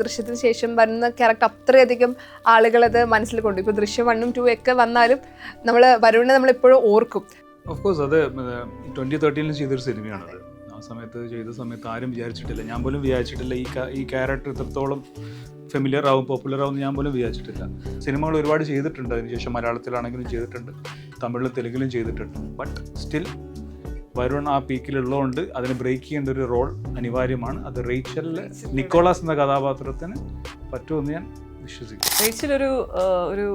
ദൃശ്യത്തിന് ശേഷം വരുന്ന ക്യാരക്ടർ അത്രയധികം ആളുകളത് മനസ്സിൽ കൊണ്ടു. ഇപ്പോൾ ദൃശ്യം 1ഉം 2 ഒക്കെ വന്നാലും വരുണിനെ നമ്മൾ എപ്പോഴും ഓർക്കും. ഓഫ് കോഴ്സ് അത് 2013 ചെയ്തൊരു സിനിമയാണത്. ആ സമയത്ത് ചെയ്ത സമയത്ത് ആരും വിചാരിച്ചിട്ടില്ല, ഞാൻ പോലും വിചാരിച്ചിട്ടില്ല ഈ ക്യാരക്ടർ ഇത്രത്തോളം ഫെമിലിയർ ആവും, പോപ്പുലർ ആവും ഞാൻ പോലും വിചാരിച്ചിട്ടില്ല. സിനിമകൾ ഒരുപാട് ചെയ്തിട്ടുണ്ട്, അതിനുശേഷം മലയാളത്തിലാണെങ്കിലും ചെയ്തിട്ടുണ്ട്, തമിഴിലും തെലുങ്കിലും ചെയ്തിട്ടുണ്ട്. ബട്ട് സ്റ്റിൽ വരുൺ ആ പീക്കിലുള്ളതുകൊണ്ട് അതിനെ ബ്രേക്ക് ചെയ്യേണ്ട ഒരു റോൾ അനിവാര്യമാണ്. അത് റേച്ചലിൽ നിക്കോളാസ് എന്ന കഥാപാത്രത്തിന് പറ്റുമെന്ന് ഞാൻ വിശ്വസിക്കുന്നു. റേച്ചൽ ഒരു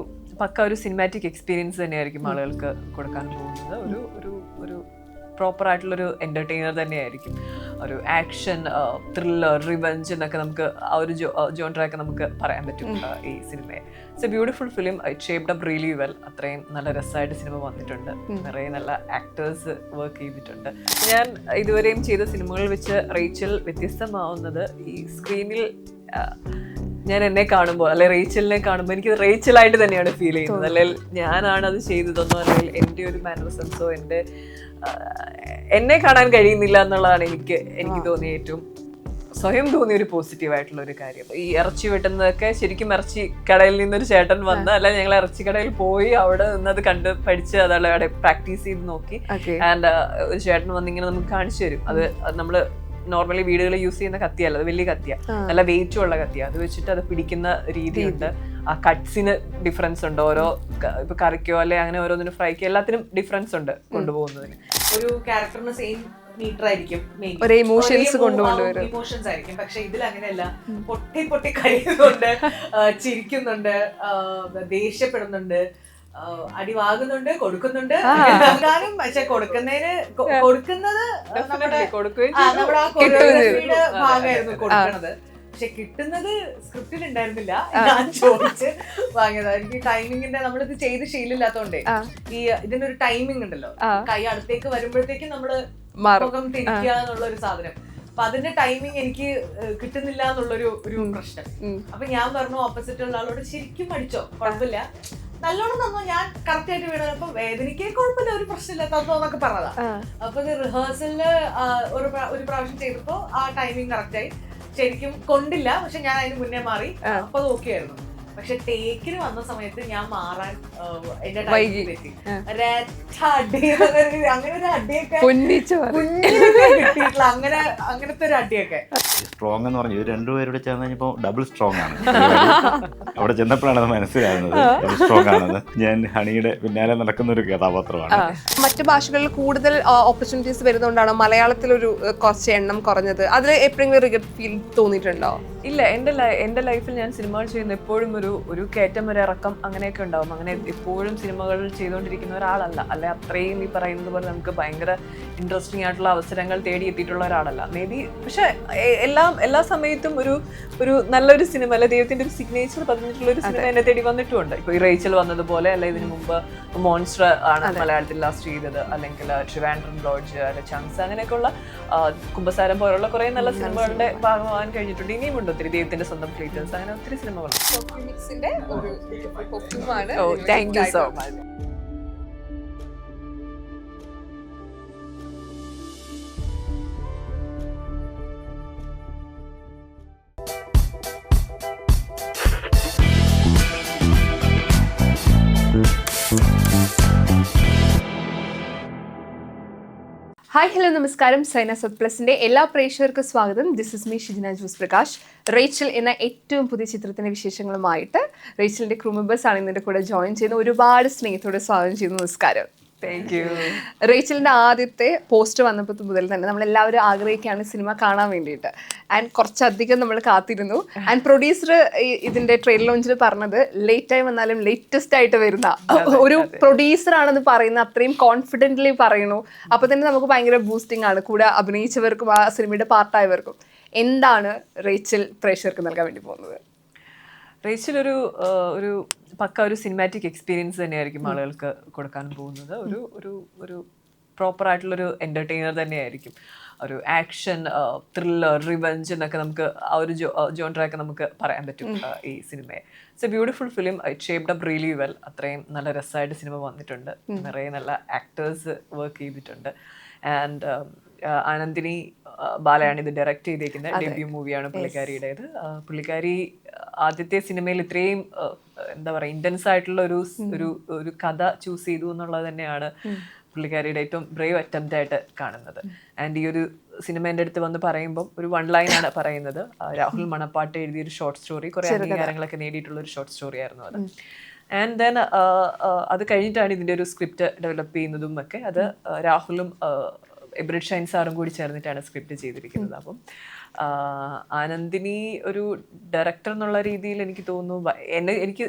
പക്ക ഒരു സിനിമാറ്റിക് എക്സ്പീരിയൻസ് തന്നെയായിരിക്കും ആളുകൾക്ക് കൊടുക്കാൻ പോകുന്നത്. ഒരു പ്രോപ്പർ ആയിട്ടുള്ളൊരു എൻ്റർടൈനർ തന്നെയായിരിക്കും. ഒരു ആക്ഷൻ, ത്രില്ലർ, റിവെഞ്ച് എന്നൊക്കെ നമുക്ക് ആ ഒരു ജോൺറൊക്കെ നമുക്ക് പറയാൻ പറ്റും ഈ സിനിമയെ. It's A beautiful film. It shaped up really well. അത്രയും നല്ല രസമായിട്ട് സിനിമ വന്നിട്ടുണ്ട്. നിറയെ നല്ല ആക്ടേഴ്സ് വർക്ക് ചെയ്തിട്ടുണ്ട്. ഞാൻ ഇതുവരെയും ചെയ്ത സിനിമകളിൽ വെച്ച് റേച്ചൽ വ്യത്യസ്തമാവുന്നത് ഈ സ്ക്രീനിൽ ഞാൻ എന്നെ കാണുമ്പോൾ, അല്ലെ റേച്ചലിനെ കാണുമ്പോൾ എനിക്ക് റേച്ചലായിട്ട് തന്നെയാണ് ഫീൽ ചെയ്യുന്നത്. അല്ലെങ്കിൽ ഞാനാണ് അത് ചെയ്തതെന്നോ അല്ലെങ്കിൽ എൻ്റെ ഒരു മാനറിസംസോ എന്നെ കാണാൻ കഴിയുന്നില്ല എന്നുള്ളതാണ് എനിക്ക് തോന്നിയ ഏറ്റവും സ്വയം തോന്നിയ ഒരു പോസിറ്റീവായിട്ടുള്ള ഒരു കാര്യം. ഈ ഇറച്ചി വെട്ടുന്നതൊക്കെ ശരിക്കും ഇറച്ചി കടയിൽ നിന്നൊരു ചേട്ടൻ വന്ന്, അല്ല ഞങ്ങൾ ഇറച്ചി കടയിൽ പോയി അവിടെ നിന്നത് കണ്ട് പഠിച്ച് അതവിടെ പ്രാക്ടീസ് ചെയ്ത് നോക്കി. ആൻഡ് ഒരു ചേട്ടൻ വന്നിങ്ങനെ നമുക്ക് കാണിച്ചു തരും. അത് നമ്മള് നോർമലി വീടുകളിൽ യൂസ് ചെയ്യുന്ന കത്തിയല്ല, അത് വലിയ കത്തിയ, നല്ല വെയിറ്റും ഉള്ള കത്തിയ. അത് വെച്ചിട്ട് അത് പിടിക്കുന്ന രീതിയുണ്ട്. ആ കട്ട്സിന് ഡിഫറൻസ് ഉണ്ട്. ഓരോ ഇപ്പൊ കറിക്കോ അല്ലെ അങ്ങനെ ഓരോന്നിനും ഫ്രൈക്കോ എല്ലാത്തിനും ഡിഫറൻസ് ഉണ്ട് കൊണ്ടുപോകുന്നതിന്. ഒരു ക്യാരക്ടറിന് സെയിം മീറ്റർ ആയിരിക്കും, ഇമോഷൻസ് ആയിരിക്കും. പക്ഷെ ഇതിൽ അങ്ങനെയല്ല. പൊട്ടി കരയുന്നുണ്ട്, ചിരിക്കുന്നുണ്ട്, ദേഷ്യപ്പെടുന്നുണ്ട്, അടിവാകുന്നുണ്ട്, കൊടുക്കുന്നുണ്ട്. പക്ഷെ കൊടുക്കുന്നത് നമ്മുടെ ആ കൊറിയോഗ്രാഫിയുടെ ഭാഗമായിരുന്നു കൊടുക്കുന്നത്. പക്ഷെ കിട്ടുന്നത് സ്ക്രിപ്റ്റിൽ ഉണ്ടായിരുന്നില്ല. ഞാൻ ചോദിച്ച് വാങ്ങിയതാ. എനിക്ക് ടൈമിങ്ങിന്റെ, നമ്മളിത് ചെയ്ത് ശീലമില്ലാത്തോണ്ടേ ഇതിന്റെ ഒരു ടൈമിംഗ് ഉണ്ടല്ലോ. കൈ അടുത്തേക്ക് വരുമ്പോഴത്തേക്കും നമ്മള് മുഖം തിരിക്കുക എന്നുള്ള ഒരു സാധനം. അപ്പൊ അതിന്റെ ടൈമിങ് എനിക്ക് കിട്ടുന്നില്ല എന്നുള്ളൊരു പ്രശ്നം. അപ്പൊ ഞാൻ പറഞ്ഞു ഓപ്പോസിറ്റ് ഉള്ള ആളോട്, ശരിക്കും പഠിച്ചോ, കുഴപ്പമില്ല, നല്ലോണം തന്നോ, ഞാൻ കറക്റ്റ് ആയിട്ട് വീണത്, അപ്പൊ വേദനയ്ക്ക് കുഴപ്പമില്ല, ഒരു പ്രശ്നമില്ല, തന്നോ എന്നൊക്കെ പറഞ്ഞതാ. അപ്പൊ റിഹേഴ്സലില് ഒരു പ്രാവശ്യം ചെയ്തപ്പോ ആ ടൈമിങ് കറക്റ്റായി. ശരിക്കും കൊണ്ടില്ല, പക്ഷെ ഞാൻ അതിന് മുന്നേ മാറി. അപ്പൊ അത് ഓക്കെ ആയിരുന്നു. പക്ഷെ ടേക്കിന് വന്ന സമയത്ത് ഞാൻ മാറാൻ എന്റെ ടൈമിൽ പറ്റി. അങ്ങനെ ഒരു അടിയൊക്കെ കിട്ടിയിട്ടില്ല. അങ്ങനത്തെ ഒരു അടിയൊക്കെ സ്ട്രോങ് എന്ന് പറഞ്ഞു. ഇത് രണ്ടുപേരുടെ ചേർന്ന് കഴിഞ്ഞപ്പോൾ ഡബിൾ സ്ട്രോങ് ആണ്. അവിടെ ചെന്നപ്പോഴാണ് അത് മനസ്സിലാകുന്നത് ഡബിൾ സ്ട്രോങ് ആണെന്ന്. ഞാൻ ഹണിയുടെ പിന്നാലെ നടക്കുന്ന ഒരു കഥാപാത്രമാണ്. മറ്റു ഭാഷകളിൽ കൂടുതൽ ഓപ്പർച്യൂണിറ്റീസ് വരുന്നതുകൊണ്ടാണോ മലയാളത്തിലൊരു കുറച്ച് എണ്ണം കുറഞ്ഞത്? അതിൽ എപ്പോഴെങ്കിലും റിഗ്രറ്റ് ഫീൽ തോന്നിയിട്ടുണ്ടോ? ഇല്ല, എൻ്റെ ലൈഫിൽ ഞാൻ സിനിമകൾ ചെയ്യുന്ന എപ്പോഴും ഒരു കയറ്റം ഒരു ഇറക്കം അങ്ങനെയൊക്കെ ഉണ്ടാവും. അങ്ങനെ എപ്പോഴും സിനിമകൾ ചെയ്തുകൊണ്ടിരിക്കുന്ന ഒരാളല്ല. അല്ലെ അത്രയും ഈ പറയുന്നത് പോലെ നമുക്ക് ഭയങ്കര ഇൻട്രസ്റ്റിംഗ് ആയിട്ടുള്ള അവസരങ്ങൾ തേടിയെത്തിയിട്ടുള്ള ഒരാളല്ല മേ ബി. പക്ഷെ എല്ലാ സമയത്തും ഒരു നല്ലൊരു സിനിമ, അല്ലെ ദൈവത്തിന്റെ ഒരു സിഗ്നേച്ചർ പതിഞ്ഞിട്ടുള്ള ഒരു സിനിമ എന്നെ തേടി വന്നിട്ടുമുണ്ട്. ഇപ്പൊ ഈ റേച്ചൽ വന്നതുപോലെ, അല്ലെ ഇതിനു മുമ്പ് മോൺസ്റ്റർ ആണ് മലയാളത്തിൽ ലാസ്റ്റ് ചെയ്തത്, അല്ലെങ്കിൽ ട്രിവാൻഡ്രം ലോഡ്ജ്, അല്ലെ ചങ്സ്, അങ്ങനെയൊക്കെയുള്ള കുമ്പസാരം പോലുള്ള കുറെ നല്ല സിനിമകളുടെ ഭാഗമാകാൻ കഴിഞ്ഞിട്ടുണ്ട്. ഇനിയുമുണ്ട് ഒത്തിരി. ദൈവത്തിന്റെ സ്വന്തം ക്രിയേറ്റേഴ്സ്, അങ്ങനെ ഒത്തിരി സിനിമകളുണ്ട്. Thank you so much. Hi, hello, നമസ്കാരം. സൈന സത് പ്ലസിന്റെ എല്ലാ പ്രേക്ഷകർക്കും സ്വാഗതം. This is me Shijina Jose Prakash. Rachel എന്ന ഏറ്റവും പുതിയ ചിത്രത്തിന്റെ വിശേഷങ്ങളുമായിട്ട് റേച്ചലിന്റെ ക്രൂ മെമ്പേഴ്സ് ആണ് ഇതിന്റെ കൂടെ ജോയിൻ ചെയ്യുന്ന. ഒരുപാട് സ്നേഹത്തോടെ സ്വാഗതം ചെയ്യുന്നു. നമസ്കാരം. Thank you. റേച്ചലിന്റെ ആദ്യത്തെ പോസ്റ്റ് വന്നപ്പോൾ മുതൽ തന്നെ നമ്മളെല്ലാവരും ആഗ്രഹിക്കുകയാണ് സിനിമ കാണാൻ വേണ്ടിയിട്ട്. ആൻഡ് കുറച്ചധികം നമ്മൾ കാത്തിരുന്നു. ആൻഡ് പ്രൊഡ്യൂസർ ഇതിന്റെ ട്രെയിലർ ലോഞ്ചിൽ പറഞ്ഞത് ലേറ്റ് ആയി വന്നാലും ലേറ്റസ്റ്റ് ആയിട്ട് വരുന്ന ഒരു പ്രൊഡ്യൂസർ ആണെന്ന് പറയുന്ന അത്രയും കോൺഫിഡൻ്റ്ലി പറയുന്നു. അപ്പൊ തന്നെ നമുക്ക് ഭയങ്കര ബൂസ്റ്റിംഗ് ആണ്, കൂടെ അഭിനയിച്ചവർക്കും ആ സിനിമയുടെ പാർട്ടായവർക്കും. എന്താണ് റേച്ചൽ പ്രേക്ഷകർക്ക് നൽകാൻ വേണ്ടി പോകുന്നത്? റേച്ചൽ ഒരു പക്ക ഒരു സിനിമാറ്റിക് എക്സ്പീരിയൻസ് തന്നെയായിരിക്കും ആളുകൾക്ക് കൊടുക്കാൻ പോകുന്നത്. ഒരു പ്രോപ്പർ ആയിട്ടുള്ളൊരു എൻ്റർടൈനർ തന്നെയായിരിക്കും. ഒരു ആക്ഷൻ, ത്രില്ലർ, റിവെഞ്ച് എന്നൊക്കെ നമുക്ക് ആ ഒരു ജോൺറൊക്കെ നമുക്ക് പറയാൻ പറ്റും ഈ സിനിമയെ. It's A beautiful film. It shaped up really well. അത്രയും നല്ല രസമായിട്ട് സിനിമ വന്നിട്ടുണ്ട്. നിറയെ നല്ല ആക്ടേഴ്സ് വർക്ക് ചെയ്തിട്ടുണ്ട്. ആൻഡ് ആനന്ദിനി ബാലയാണ് ഇത് ഡയറക്റ്റ് ചെയ്തേക്കുന്നത്. ഡെബ്യൂ മൂവിയാണ് പുള്ളിക്കാരിയുടേത്. പുള്ളിക്കാരി ആദ്യത്തെ സിനിമയിൽ ഇത്രയും എന്താ പറയുക ഇൻറ്റൻസ് ആയിട്ടുള്ള ഒരു കഥ ചൂസ് ചെയ്തു എന്നുള്ളത് തന്നെയാണ് പുള്ളിക്കാരിയുടെ ഏറ്റവും ബ്രേവ് അറ്റംപ്റ്റ് ആയിട്ട് കാണുന്നത്. ആൻഡ് ഈ ഒരു സിനിമ എൻ്റെ അടുത്ത് വന്ന് പറയുമ്പം ഒരു 1 ലൈനാണ് പറയുന്നത്. രാഹുൽ മണപ്പാട്ട് എഴുതിയൊരു ഷോർട്ട് സ്റ്റോറി, കുറേ അംഗീകാരങ്ങളൊക്കെ നേടിയിട്ടുള്ള ഒരു ഷോർട്ട് സ്റ്റോറി ആയിരുന്നു അത്. ആൻഡ് ദെൻ അത് കഴിഞ്ഞിട്ടാണ് ഇതിൻ്റെ ഒരു സ്ക്രിപ്റ്റ് ഡെവലപ്പ് ചെയ്യുന്നതും ഒക്കെ. അത് രാഹുലും എബ്രിഡ് ഷൈൻ സാറും കൂടി ചേർന്നിട്ടാണ് സ്ക്രിപ്റ്റ് ചെയ്തിരിക്കുന്നത്. അപ്പം ആനന്ദിനി ഒരു ഡയറക്ടർ എന്നുള്ള രീതിയിൽ എനിക്ക് തോന്നുന്നു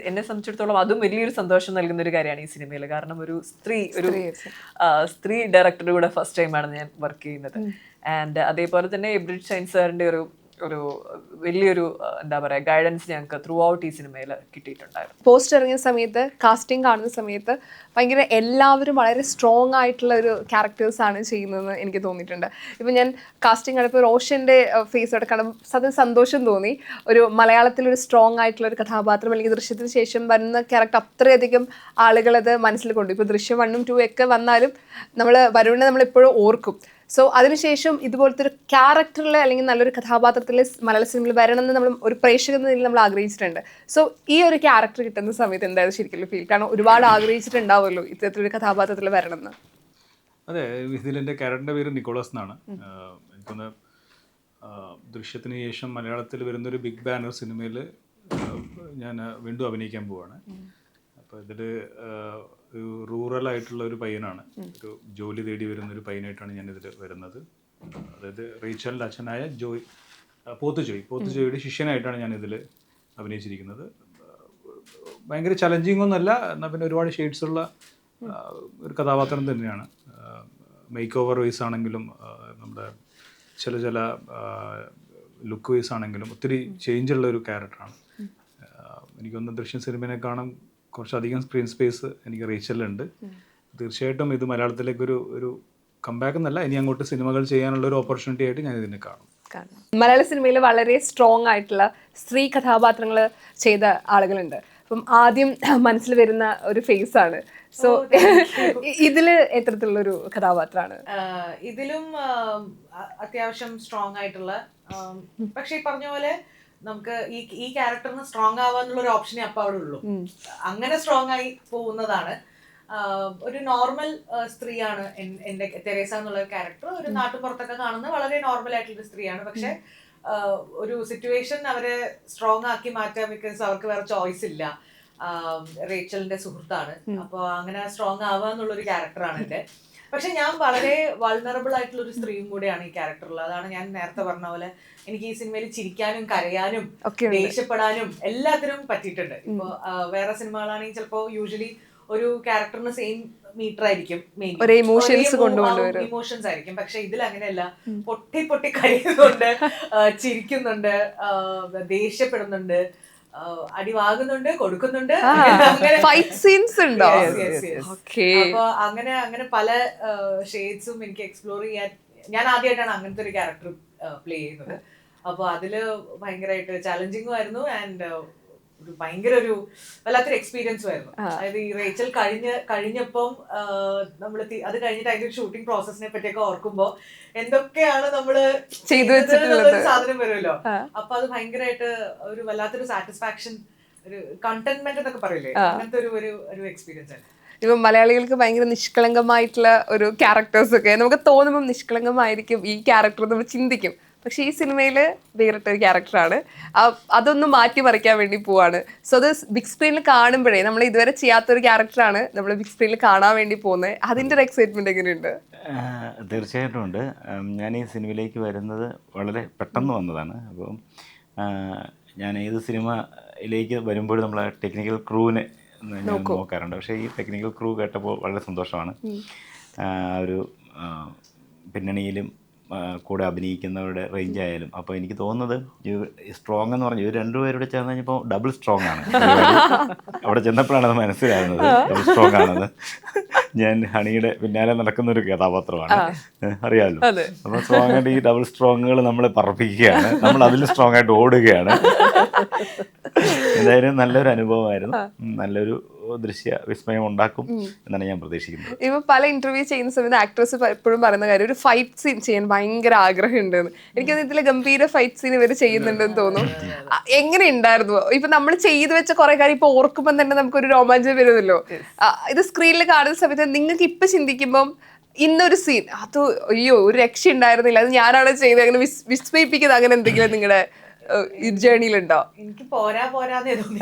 എന്നെ സംബന്ധിച്ചിടത്തോളം അതും വലിയൊരു സന്തോഷം നൽകുന്ന ഒരു കാര്യമാണ് ഈ സിനിമയിൽ. കാരണം ഒരു സ്ത്രീ ഡയറക്ടറുടെ കൂടെ ഫസ്റ്റ് ടൈമാണ് ഞാൻ വർക്ക് ചെയ്യുന്നത്. ആൻഡ് അതേപോലെ തന്നെ എബ്രിഡ് ഷൈൻ സാറിൻ്റെ ഒരു വലിയൊരു എന്താ പറയുക ഗൈഡൻസ് ഞങ്ങൾക്ക് ത്രൂ ഔട്ട് ഈ സിനിമയിൽ കിട്ടിയിട്ടുണ്ടായിരുന്നു. പോസ്റ്റ് ഇറങ്ങിയ സമയത്ത് കാസ്റ്റിംഗ് കാണുന്ന സമയത്ത് ഭയങ്കര എല്ലാവരും വളരെ സ്ട്രോങ് ആയിട്ടുള്ള ഒരു ക്യാരക്ടേഴ്സാണ് ചെയ്യുന്നതെന്ന് എനിക്ക് തോന്നിയിട്ടുണ്ട്. ഇപ്പം ഞാൻ കാസ്റ്റിംഗ് കണ്ടപ്പോൾ റോഷൻ്റെ ഫേസോടെ കാണുമ്പോൾ സന്തോഷം തോന്നി. ഒരു മലയാളത്തിലൊരു സ്ട്രോങ് ആയിട്ടുള്ള ഒരു കഥാപാത്രം അല്ലെങ്കിൽ ദൃശ്യത്തിന് ശേഷം വരുന്ന ക്യാരക്ടർ അത്രയധികം ആളുകളത് മനസ്സിൽ കൊണ്ടു. ഇപ്പോൾ ദൃശ്യം 1ഉം 2 ഒക്കെ വന്നാലും വരുണിനെ നമ്മളെപ്പോഴും ഓർക്കും. സോ അതിനുശേഷം ഇതുപോലത്തെ ഒരു ക്യാരക്ടറിൽ അല്ലെങ്കിൽ നല്ലൊരു കഥാപാത്രത്തിൽ മലയാള സിനിമയിൽ വരണമെന്ന് നമ്മൾ ഒരു പ്രേക്ഷക എന്ന നിലയിൽ നമ്മൾ ആഗ്രഹിച്ചിട്ടുണ്ട്. സോ ഈ ഒരു ക്യാരക്ടർ കിട്ടുന്ന സമയത്ത് എന്തായാലും ശരിക്കും ഫീൽ, കാരണം ഒരുപാട് ആഗ്രഹിച്ചിട്ടുണ്ടാവുമല്ലോ ഇത്തരത്തിലൊരു കഥാപാത്രത്തിൽ വരണമെന്ന്. അതെ, ഇതിലെൻ്റെ ക്യാരക്ടറിൻ്റെ പേര് നിക്കോളസ് എന്നാണ്. എനിക്കൊന്ന് ദൃശ്യത്തിന് ശേഷം മലയാളത്തിൽ വരുന്നൊരു ബിഗ് ബാനർ സിനിമയിൽ ഞാൻ വീണ്ടും അഭിനയിക്കാൻ പോവാണ്. അപ്പോൾ ഇതിൽ ഒരു റൂറലായിട്ടുള്ള ഒരു പയ്യനാണ്, ഒരു ജോലി തേടി വരുന്നൊരു പയ്യനായിട്ടാണ് ഞാനിതിൽ വരുന്നത്. അതായത് റീച്ചലിൻ്റെ അച്ഛനായ പോത്തുജോയിയുടെ ശിഷ്യനായിട്ടാണ് ഞാനിതിൽ അഭിനയിച്ചിരിക്കുന്നത്. ഭയങ്കര ചലഞ്ചിങ് ഒന്നുമല്ല, എന്നാൽ പിന്നെ ഒരുപാട് ഷെയ്ഡ്സ് ഉള്ള ഒരു കഥാപാത്രം തന്നെയാണ്. മേക്ക് ഓവർ വൈസ് ആണെങ്കിലും നമ്മുടെ ചില ലുക്ക് വൈസ് ആണെങ്കിലും ഒത്തിരി ചേഞ്ചുള്ള ഒരു ക്യാരക്ടറാണ്. എനിക്കൊന്ന് ദൃശ്യം സിനിമയെ കാണാൻ കുറച്ചധികം സ്ക്രീൻ സ്പേസ് എനിക്ക് റീച്ചലുണ്ട്. തീർച്ചയായിട്ടും ഇത് മലയാളത്തിലേക്ക് ഒരു കംബാക്ക് എന്നല്ല, ഇനി അങ്ങോട്ട് സിനിമകൾ ചെയ്യാനുള്ള ഒരു ഓപ്പർച്യൂണിറ്റി ആയിട്ട് ഞാൻ ഇതിനെ കാണും. മലയാള സിനിമയിൽ വളരെ സ്ട്രോങ് ആയിട്ടുള്ള സ്ത്രീ കഥാപാത്രങ്ങൾ ചെയ്ത ആളുകളുണ്ട്. അപ്പം ആദ്യം മനസ്സിൽ വരുന്ന ഒരു ഫേസ് ആണ്. സോ ഇതില് എത്തരത്തിലുള്ളൊരു കഥാപാത്രമാണ്? ഇതിലും അത്യാവശ്യം സ്ട്രോങ് ആയിട്ടുള്ള, പക്ഷെ ഈ പറഞ്ഞ പോലെ നമുക്ക് ഈ ക്യാരക്ടറിന് സ്ട്രോങ് ആവാന്നുള്ള ഒരു ഓപ്ഷനേ അപ്പൊ അവിടെ ഉള്ളൂ. അങ്ങനെ സ്ട്രോങ് ആയി പോകുന്നതാണ്. ഒരു നോർമൽ സ്ത്രീയാണ് എന്റെ തെരേസ എന്നുള്ള ക്യാരക്ടർ. ഒരു നാട്ടുപുറത്തൊക്കെ കാണുന്ന വളരെ നോർമൽ ആയിട്ടുള്ള സ്ത്രീയാണ്. പക്ഷെ ഒരു സിറ്റുവേഷൻ അവരെ സ്ട്രോങ് ആക്കി മാറ്റാൻ, ബിക്കോസ് അവർക്ക് വേറെ ചോയ്സ് ഇല്ല. റേച്ചലിന്റെ സുഹൃത്താണ്. അപ്പൊ അങ്ങനെ സ്ട്രോങ് ആവുക എന്നുള്ളൊരു ക്യാരക്ടറാണ് എന്റെ. പക്ഷെ ഞാൻ വളരെ വൾണറബിൾ ആയിട്ടുള്ള ഒരു സ്ത്രീയും കൂടെയാണ് ഈ ക്യാരക്ടറിൽ. അതാണ് ഞാൻ നേരത്തെ പറഞ്ഞ പോലെ എനിക്ക് ഈ സിനിമയിൽ ചിരിക്കാനും കരയാനും ദേഷ്യപ്പെടാനും എല്ലാത്തിനും പറ്റിയിട്ടുണ്ട്. ഇപ്പൊ വേറെ സിനിമകളാണെങ്കിൽ ചിലപ്പോ യൂഷ്വലി ഒരു ക്യാരക്ടറിന് സെയിം മീറ്റർ ആയിരിക്കും, ഇമോഷൻസ് ആയിരിക്കും. പക്ഷെ ഇതിൽ അങ്ങനെയല്ല. പൊട്ടി കരയുന്നുണ്ട്, ചിരിക്കുന്നുണ്ട്, ദേഷ്യപ്പെടുന്നുണ്ട്, അടിവാകുന്നുണ്ട്, കൊടുക്കുന്നുണ്ട്. അപ്പൊ അങ്ങനെ പല ഷെയ്ഡ്സും എനിക്ക് എക്സ്പ്ലോർ ചെയ്യാൻ, ഞാൻ ആദ്യമായിട്ടാണ് അങ്ങനത്തെ ഒരു ക്യാരക്ടർ പ്ലേ ചെയ്യുന്നത്. അപ്പൊ അതില് ഭയങ്കരമായിട്ട് ചാലഞ്ചിങ്ങും ആയിരുന്നു. ആൻഡ് ഭയങ്കര ഒരു വല്ലാത്തൊരു എക്സ്പീരിയൻസും ആയിരുന്നു. അതായത് ഈ റേച്ചൽ കഴിഞ്ഞപ്പം നമ്മള് അത് കഴിഞ്ഞിട്ട് അതിന്റെ ഒരു ഷൂട്ടിംഗ് പ്രോസസ്സിനെ പറ്റിയൊക്കെ ഓർക്കുമ്പോ എന്തൊക്കെയാണ് നമ്മള് ചെയ്തു സാധനം വരുമല്ലോ. അപ്പൊ അത് ഭയങ്കരമായിട്ട് ഒരു വല്ലാത്തൊരു സാറ്റിസ്ഫാക്ഷൻ, ഒരു കണ്ടന്റ്മെന്റ് എന്നൊക്കെ പറയില്ലേ, അങ്ങനത്തെ ഒരു എക്സ്പീരിയൻസ് ആണ്. ഇപ്പം മലയാളികൾക്ക് ഭയങ്കര നിഷ്കളങ്കമായിട്ടുള്ള ഒരു ക്യാരക്ടേഴ്സ് ഒക്കെ നമുക്ക് തോന്നുമ്പോൾ നിഷ്കളങ്കമായിരിക്കും ഈ ക്യാരക്ടർ നമ്മൾ ചിന്തിക്കും. പക്ഷെ ഈ സിനിമയിൽ വേറിട്ടൊരു ക്യാരക്ടറാണ്. അതൊന്നും മാറ്റിമറിക്കാൻ വേണ്ടി പോവാണ്. സോ അത് ബിഗ് സ്ക്രീനിൽ കാണുമ്പോഴേ നമ്മൾ ഇതുവരെ ചെയ്യാത്തൊരു ക്യാരക്ടറാണ് നമ്മൾ ബിഗ് സ്ക്രീനിൽ കാണാൻ വേണ്ടി പോകുന്നത്. അതിൻ്റെ ഒരു എക്സൈറ്റ്മെന്റ് എങ്ങനെയുണ്ട്? തീർച്ചയായിട്ടും ഉണ്ട്. ഞാൻ ഈ സിനിമയിലേക്ക് വരുന്നത് വളരെ പെട്ടെന്ന് വന്നതാണ്. അപ്പം ഞാൻ ഏത് സിനിമയിലേക്ക് വരുമ്പോഴും നമ്മളെ ടെക്നിക്കൽ ക്രൂവിനെ ഞാൻ നോക്കാറുണ്ട്. പക്ഷേ ഈ ടെക്നിക്കൽ ക്രൂ കേട്ടപ്പോൾ വളരെ സന്തോഷമാണ്. ഒരു പിന്നണിയിലും കൂടെ അഭിനയിക്കുന്നവരുടെ റേഞ്ച് ആയാലും. അപ്പോൾ എനിക്ക് തോന്നുന്നത് സ്ട്രോങ് എന്ന് പറഞ്ഞു, ഇവർ രണ്ടുപേരുടെ ചേർന്ന് കഴിഞ്ഞപ്പോൾ ഡബിൾ സ്ട്രോങ് ആണ്. അവിടെ ചെന്നപ്പോഴാണ് അത് മനസ്സിലാകുന്നത്, ഡബിൾ സ്ട്രോങ് ആണെന്ന്. ഞാൻ ഹണിയുടെ പിന്നാലെ നടക്കുന്നൊരു കഥാപാത്രമാണ്, അറിയാമല്ലോ. അപ്പോൾ സ്ട്രോങ് ആയിട്ട് ഈ ഡബിൾ സ്ട്രോങ്ങുകൾ നമ്മളെ പറപ്പിക്കുകയാണ്, നമ്മൾ അതിൽ സ്ട്രോങ് ആയിട്ട് ഓടുകയാണ്. എന്തായാലും നല്ലൊരു അനുഭവമായിരുന്നു. നല്ലൊരു ദൃശ്യ വിസ്മയം ഉണ്ടാക്കും എന്നാണ് ഞാൻ പ്രതീക്ഷിക്കുന്നത്. ഇപ്പൊ പല ഇന്റർവ്യൂ ചെയ്യുന്ന സമയത്ത് ആക്ടേഴ്സ് എപ്പോഴും പറയുന്ന കാര്യം ഒരു ഫൈറ്റ് സീൻ ചെയ്യാൻ ഭയങ്കര ആഗ്രഹമുണ്ട്. എനിക്കത് ഇതിലെ ഗംഭീര ഫൈറ്റ് സീൻ ഇവർ ചെയ്യുന്നുണ്ടെന്ന് തോന്നും. എങ്ങനെ ഉണ്ടായിരുന്നു? ഇപ്പൊ നമ്മൾ ചെയ്തു വെച്ച കുറെ കാര്യം ഇപ്പൊ ഓർക്കുമ്പോൾ തന്നെ നമുക്കൊരു രോമാഞ്ചം വരുമല്ലോ. ഇത് സ്ക്രീനിൽ കാണുന്ന സമയത്ത് നിങ്ങൾക്ക് ഇപ്പൊ ചിന്തിക്കുമ്പം ഇന്നൊരു സീൻ അത് അയ്യോ ഒരു രക്ഷ ഉണ്ടായിരുന്നില്ല, അത് ഞാനാണ് ചെയ്തത്, അങ്ങനെ വിസ്മയിപ്പിക്കുന്നത് അങ്ങനെ എന്തെങ്കിലും നിങ്ങളുടെ ജേർണിയിലുണ്ടോ? എനിക്ക് പോരാന്നേ തോന്നി.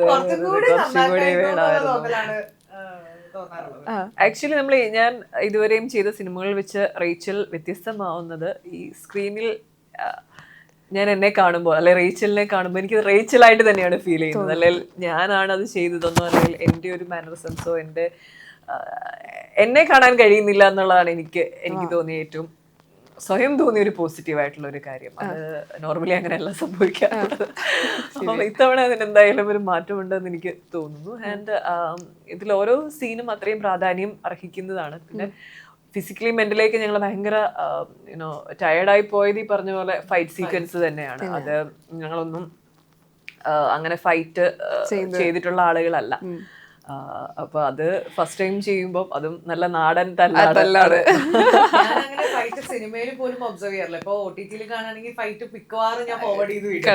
കുറച്ചും കൂടി തോന്നലാണ് തോന്നാറുള്ളത്. ആക്ച്വലി ഞാൻ ഇതുവരെയും ചെയ്ത സിനിമകൾ വെച്ച് റേച്ചൽ വ്യത്യസ്തമാവുന്നത് ഈ സ്ക്രീനിൽ ഞാൻ എന്നെ കാണുമ്പോൾ അല്ലെ റേച്ചലിനെ കാണുമ്പോൾ എനിക്ക് റേച്ചലായിട്ട് തന്നെയാണ് ഫീൽ ചെയ്യുന്നത്. അല്ലെങ്കിൽ ഞാനാണ് അത് ചെയ്തതെന്നോ അല്ലെങ്കിൽ എൻ്റെ ഒരു മാനറിസംസോ എന്നെ കാണാൻ കഴിയുന്നില്ല എന്നുള്ളതാണ് എനിക്ക് തോന്നിയ ഏറ്റവും സ്വയം തോന്നിയ ഒരു പോസിറ്റീവ് ആയിട്ടുള്ള ഒരു കാര്യം. അത് നോർമലി അങ്ങനെയല്ല സംഭവിക്കാറുള്ളത്. അപ്പം ഇത്തവണ അതിനെന്തായാലും ഒരു മാറ്റമുണ്ടെന്ന് എനിക്ക് തോന്നുന്നു. ആൻഡ് ഇതിൽ ഓരോ സീനും അത്രയും പ്രാധാന്യം അർഹിക്കുന്നതാണ്. പിന്നെ ഫിസിക്കലി മെന്റലിയൊക്കെ ഞങ്ങൾ ഭയങ്കര ടയേർഡായി പോയത് ഈ പറഞ്ഞ പോലെ ഫൈറ്റ് സീക്വൻസ് തന്നെയാണ്. അത് ഞങ്ങളൊന്നും അങ്ങനെ ഫൈറ്റ് ചെയ്തിട്ടുള്ള ആളുകളല്ല. അപ്പൊ അത് ഫസ്റ്റ് ടൈം ചെയ്യുമ്പോൾ അതും നല്ല നാടൻ തല്ലാതെ ഞാനങ്ങനെ ഫൈറ്റ് സിനിമയിൽ പോലും ഒബ്സർവ് ചെയ്യാറില്ല. ഇപ്പൊ OTT കാണുകയാണെങ്കിൽ ഫൈറ്റ് മിക്കവാറും ഞാൻ ഫോർവേഡ് ചെയ്ത് വിടും.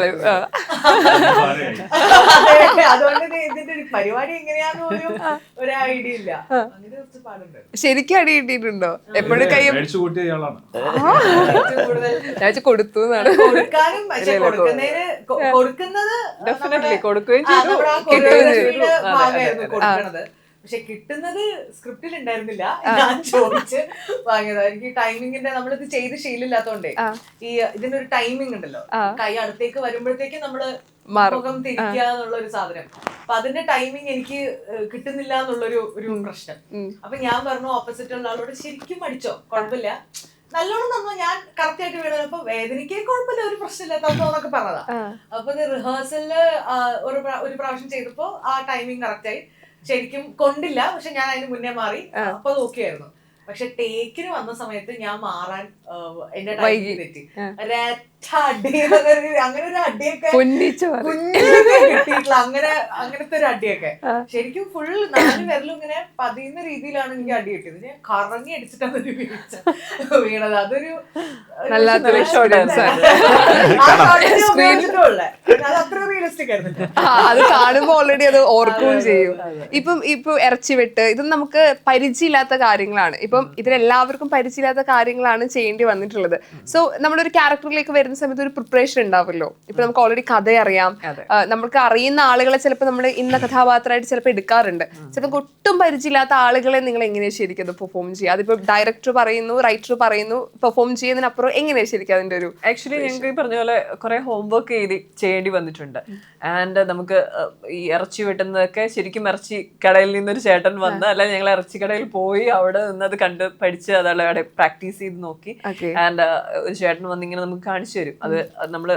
അതുകൊണ്ട് ഇതിന്റെ ഒരു പരിപാടി എങ്ങനെയാന്ന് പോലും ഒരു ഐഡിയ ഇല്ല. അങ്ങനെ കുറച്ച് പാടുണ്ട്. ശരിക്കും അടി കിട്ടിയിട്ടുണ്ടോ? എപ്പോഴും കൈ കൂടുതൽ കൊടുത്തു കൊടുക്കാനും പക്ഷെ കൊടുക്കുന്നത് ഡെഫിനറ്റ്ലി കൊടുക്കുകയും ചെയ്തു. ഭാഗമായിരുന്നു കൊടുക്കണത്. പക്ഷെ കിട്ടുന്നത് സ്ക്രിപ്റ്റിൽ ഉണ്ടായിരുന്നില്ല. ഞാൻ ചോദിച്ച് വാങ്ങിയത്. എനിക്ക് ടൈമിങ്ങിന്റെ നമ്മളിത് ചെയ്ത് ശീലമില്ലാത്തോണ്ടേ ഈ ഇതിനൊരു ടൈമിംഗ് ഉണ്ടല്ലോ. കൈ അടുത്തേക്ക് വരുമ്പോഴത്തേക്ക് നമ്മള് മുഖം തിരിക്കുക എന്നുള്ള ഒരു സാധനം. അപ്പൊ അതിന്റെ ടൈമിംഗ് എനിക്ക് കിട്ടുന്നില്ല എന്നുള്ളൊരു പ്രശ്നം. അപ്പൊ ഞാൻ പറഞ്ഞു ഓപ്പോസിറ്റ് ഉള്ള ആളോട് ശരിക്കും അടിച്ചോ, കുഴപ്പമില്ല, നല്ലോണം തന്നോ, ഞാൻ കറക്റ്റ് ആയിട്ട് വീണത്, അപ്പൊ വേദനയ്ക്ക് കുഴപ്പമില്ല, ഒരു പ്രശ്നമില്ല തന്നോന്നൊക്കെ പറഞ്ഞതാ. അപ്പൊ ഇത് റിഹേഴ്സലില് ഒരു പ്രാവശ്യം ചെയ്തപ്പോ ആ ടൈമിംഗ് കറക്റ്റ് ആയി. ശരിക്കും കൊണ്ടില്ല, പക്ഷെ ഞാൻ അതിന് മുന്നേ മാറി. അപ്പൊ നോക്കിയായിരുന്നു. പക്ഷെ ടേക്കിന് വന്ന സമയത്ത് ഞാൻ മാറാൻ എന്റെ ടൈമിംഗ് തെറ്റി. അങ്ങനെ ഒരു അടിയൊക്കെ കിട്ടിയിട്ടില്ല. അങ്ങനത്തെ ഒരു അടിയൊക്കെ ശരിക്കും ഫുൾ 4 വിരലും ഇങ്ങനെ പതിയുന്ന രീതിയിലാണ് എനിക്ക് അടി കിട്ടിയത്. ഞാൻ കറങ്ങി അടിച്ചിട്ടാണ് വീണത്. അതൊരു അത്ര റിയലിസ്റ്റിക് ആയിരുന്നു. അത് കാണുമ്പോ ഓൾറെഡി അത് ഓർക്കുകയും ചെയ്യും. ഇപ്പൊ ഇറച്ചിവെട്ട് ഇത് നമുക്ക് പരിചയമില്ലാത്ത കാര്യങ്ങളാണ്. ഇപ്പം ഇതിലെല്ലാവർക്കും പരിചയമില്ലാത്ത കാര്യങ്ങളാണ് ചെയ്യേണ്ടി വന്നിട്ടുള്ളത്. സോ നമ്മളൊരു ക്യാരക്ടറിലേക്ക് വരുന്ന സമയത്ത് ഒരു പ്രിപ്പറേഷൻ ഉണ്ടാവുമല്ലോ. ഇപ്പൊ നമുക്ക് ഓൾറെഡി കഥ അറിയാം, നമുക്ക് അറിയുന്ന ആളുകളെ ചിലപ്പോൾ നമ്മൾ ഇന്ന കഥാപാത്രമായിട്ട് ചിലപ്പോൾ എടുക്കാറുണ്ട്. ചിലപ്പോൾ ഒട്ടും പരിചയമില്ലാത്ത ആളുകളെ നിങ്ങൾ എങ്ങനെയാണ് ശരിക്കും അത് പെർഫോം ചെയ്യുക? അതിപ്പോ ഡയറക്ടർ പറയുന്നു, റൈറ്റർ പറയുന്നു, പെർഫോം ചെയ്യുന്നതിനപ്പുറം എങ്ങനെയാണ് ശരിക്കും അതിന്റെ ഒരു? ആക്ച്വലി ഞങ്ങൾക്ക് ഈ പറഞ്ഞ പോലെ കുറെ ഹോംവർക്ക് ചെയ്യേണ്ടി വന്നിട്ടുണ്ട്. ആൻഡ് നമുക്ക് ഈ ഇറച്ചി വെട്ടുന്നതൊക്കെ ശരിക്കും ഇറച്ചി കടയിൽ നിന്നൊരു ചേട്ടൻ വന്ന്, അല്ല ഞങ്ങൾ ഇറച്ചി കടയിൽ പോയി അവിടെ നിന്ന് അത് കണ്ട് പഠിച്ച് അതവിടെ പ്രാക്ടീസ് ചെയ്ത് നോക്കി. ആൻഡ് ഒരു ചേട്ടൻ വന്നിങ്ങനെ നമുക്ക് കാണിച്ചു തരും. അത് നമ്മള്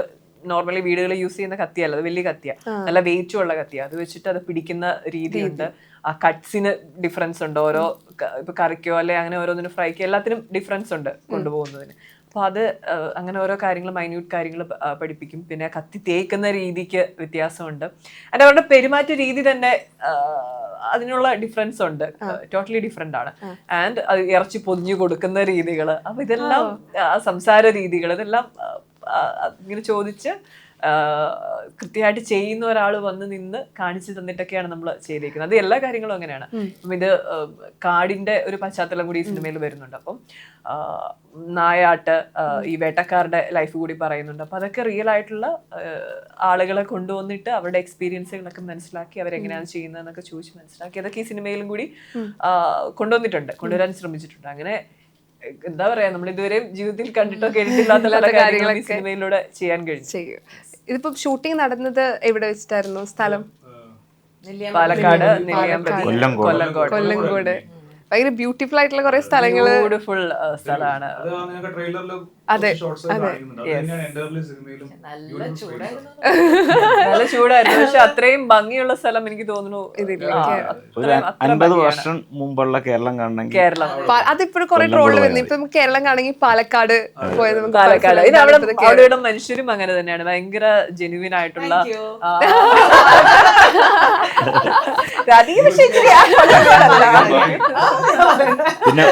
നോർമലി വീടുകളിൽ യൂസ് ചെയ്യുന്ന കത്തിയല്ല, അത് വലിയ കത്തിയ, നല്ല വെയിറ്റും ഉള്ള കത്തിയ. അത് വെച്ചിട്ട് അത് പിടിക്കുന്ന രീതിയുണ്ട്. ആ കട്ട്സിന് ഡിഫറൻസ് ഉണ്ട്. ഓരോ ഇപ്പൊ കറിക്കോ അല്ലെ അങ്ങനെ ഓരോന്നിനും ഫ്രൈക്കോ എല്ലാത്തിനും ഡിഫറൻസ് ഉണ്ട് കൊണ്ടുപോകുന്നതിന്. അപ്പോൾ അത് അങ്ങനെ ഓരോ കാര്യങ്ങൾ, മൈന്യൂട്ട് കാര്യങ്ങൾ പഠിപ്പിക്കും. പിന്നെ കത്തി തേക്കുന്ന രീതിക്ക് വ്യത്യാസമുണ്ട്. അതിൻ്റെ അവരുടെ പെരുമാറ്റ രീതി തന്നെ അതിനുള്ള ഡിഫറൻസ് ഉണ്ട്. ടോട്ടലി ഡിഫറെന്റ് ആണ്. ആൻഡ് അത് ഇറച്ചി പൊതിഞ്ഞു കൊടുക്കുന്ന രീതികൾ, അപ്പൊ ഇതെല്ലാം സംസാര രീതികൾ, ഇതെല്ലാം ഇങ്ങനെ ചോദിച്ച് കൃത്യമായിട്ട് ചെയ്യുന്ന ഒരാൾ വന്ന് നിന്ന് കാണിച്ചു തന്നിട്ടൊക്കെയാണ് നമ്മൾ ചെയ്തേക്കുന്നത്. അത് എല്ലാ കാര്യങ്ങളും അങ്ങനെയാണ്. അപ്പം ഇത് കാടിന്റെ ഒരു പശ്ചാത്തലം കൂടി ഈ സിനിമയിൽ വരുന്നുണ്ട്. അപ്പം നായാട്ട്, ഈ വേട്ടക്കാരുടെ ലൈഫ് കൂടി പറയുന്നുണ്ട്. അപ്പൊ അതൊക്കെ റിയൽ ആയിട്ടുള്ള ആളുകളെ കൊണ്ടുവന്നിട്ട് അവരുടെ എക്സ്പീരിയൻസുകളൊക്കെ മനസ്സിലാക്കി അവരെങ്ങനെയാണ് ചെയ്യുന്നതെന്നൊക്കെ ചോദിച്ച് മനസ്സിലാക്കി അതൊക്കെ ഈ സിനിമയിലും കൂടി കൊണ്ടുവരാൻ ശ്രമിച്ചിട്ടുണ്ട്. അങ്ങനെ എന്താ പറയാ, നമ്മൾ ഇതുവരെ ജീവിതത്തിൽ കണ്ടിട്ടോ കേട്ടിട്ടില്ലാത്ത പല കാര്യങ്ങളും ഈ സിനിമയിലൂടെ ചെയ്യാൻ കഴിഞ്ഞു. ഇതിപ്പോ ഷൂട്ടിംഗ് നടന്നത് എവിടെ വെച്ചിട്ടായിരുന്നു? സ്ഥലം പാലക്കാട്, കൊല്ലങ്കോട്. ഭയങ്കര ബ്യൂട്ടിഫുൾ ആയിട്ടുള്ള കുറെ സ്ഥലങ്ങള്, ബ്യൂട്ടിഫുൾ സ്ഥലമാണ്. അതെ, ഷോർട്സ് കാണിക്കുന്നുണ്ട്. അത് തന്നെയാണ് എൻ്റെ സിനിമയിലും നല്ല ചൂടായിരുന്നു. നല്ല ചൂടായിരുന്നു, പക്ഷെ അത്രയും ഭംഗിയുള്ള സ്ഥലം എനിക്ക് തോന്നുന്നു ഒരു 50 വർഷം മുമ്പുള്ള കേരളം കാണണമെങ്കിൽ കേരളം. അതിപ്പോഴും കുറെ ട്രോള് വരുന്നു. ഇപ്പം കേരളം കാണെങ്കിൽ പാലക്കാട് പോയത് നമുക്ക് പാലക്കാട് മനസ്സിലായി. ഇത് ഇതാണ് ഇപ്പോഴത്തെ അവിടെയുള്ള മനുഷ്യരും അങ്ങനെ തന്നെയാണ്, ഭയങ്കര ജെനുവിൻ ആയിട്ടുള്ള. Thank you. രാധിക പക്ഷേ ഇച്ചിരി പിന്നെ